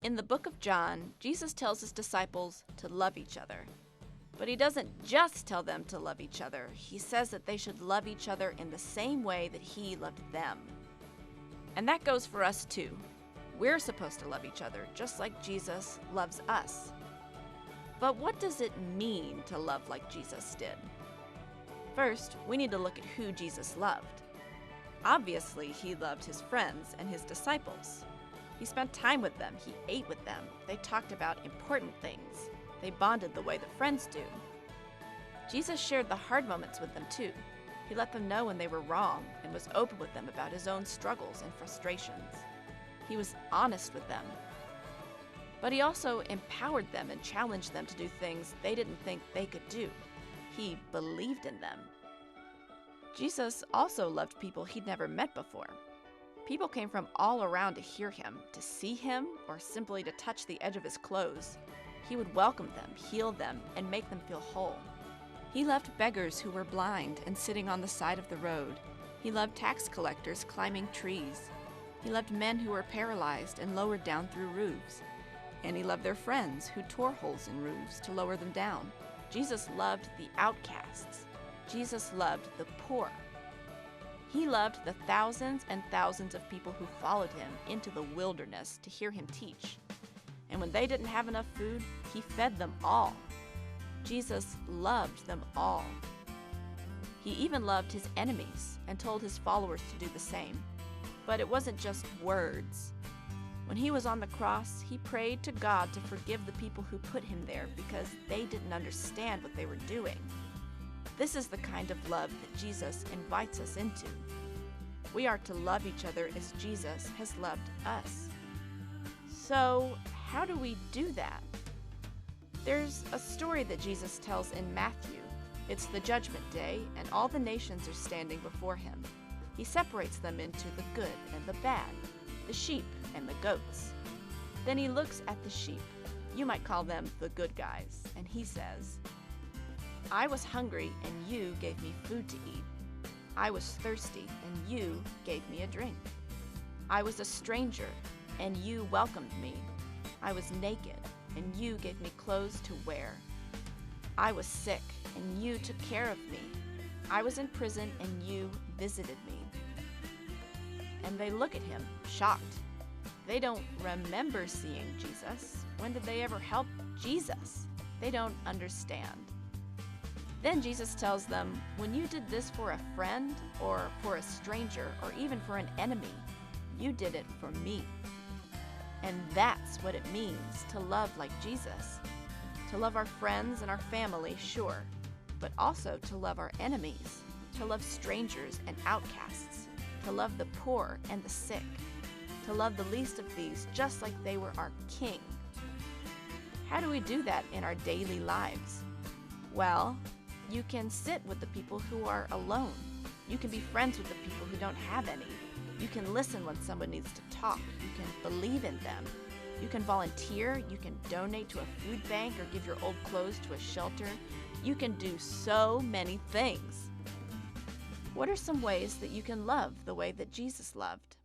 In the book of John, Jesus tells his disciples to love each other. But he doesn't just tell them to love each other. He says that they should love each other in the same way that he loved them. And that goes for us too. We're supposed to love each other just like Jesus loves us. But what does it mean to love like Jesus did? First, we need to look at who Jesus loved. Obviously, he loved his friends and his disciples. He spent time with them, he ate with them, they talked about important things. They bonded the way that friends do. Jesus shared the hard moments with them too. He let them know when they were wrong and was open with them about his own struggles and frustrations. He was honest with them. But he also empowered them and challenged them to do things they didn't think they could do. He believed in them. Jesus also loved people he'd never met before. People came from all around to hear him, to see him, or simply to touch the edge of his clothes. He would welcome them, heal them, and make them feel whole. He loved beggars who were blind and sitting on the side of the road. He loved tax collectors climbing trees. He loved men who were paralyzed and lowered down through roofs. And he loved their friends who tore holes in roofs to lower them down. Jesus loved the outcasts. Jesus loved the poor. He loved the thousands and thousands of people who followed him into the wilderness to hear him teach. And when they didn't have enough food, he fed them all. Jesus loved them all. He even loved his enemies and told his followers to do the same. But it wasn't just words. When he was on the cross, he prayed to God to forgive the people who put him there because they didn't understand what they were doing. This is the kind of love that Jesus invites us into. We are to love each other as Jesus has loved us. So, how do we do that? There's a story that Jesus tells in Matthew. It's the Judgment Day, and all the nations are standing before him. He separates them into the good and the bad, the sheep and the goats. Then he looks at the sheep. You might call them the good guys, and he says, I was hungry, and you gave me food to eat. I was thirsty, and you gave me a drink. I was a stranger, and you welcomed me. I was naked, and you gave me clothes to wear. I was sick, and you took care of me. I was in prison, and you visited me. And they look at him, shocked. They don't remember seeing Jesus. When did they ever help Jesus? They don't understand. Then Jesus tells them, when you did this for a friend, or for a stranger, or even for an enemy, you did it for me. And that's what it means to love like Jesus. To love our friends and our family, sure, but also to love our enemies, to love strangers and outcasts, to love the poor and the sick, to love the least of these just like they were our King. How do we do that in our daily lives? Well, you can sit with the people who are alone. You can be friends with the people who don't have any. You can listen when someone needs to talk. You can believe in them. You can volunteer. You can donate to a food bank or give your old clothes to a shelter. You can do so many things. What are some ways that you can love the way that Jesus loved?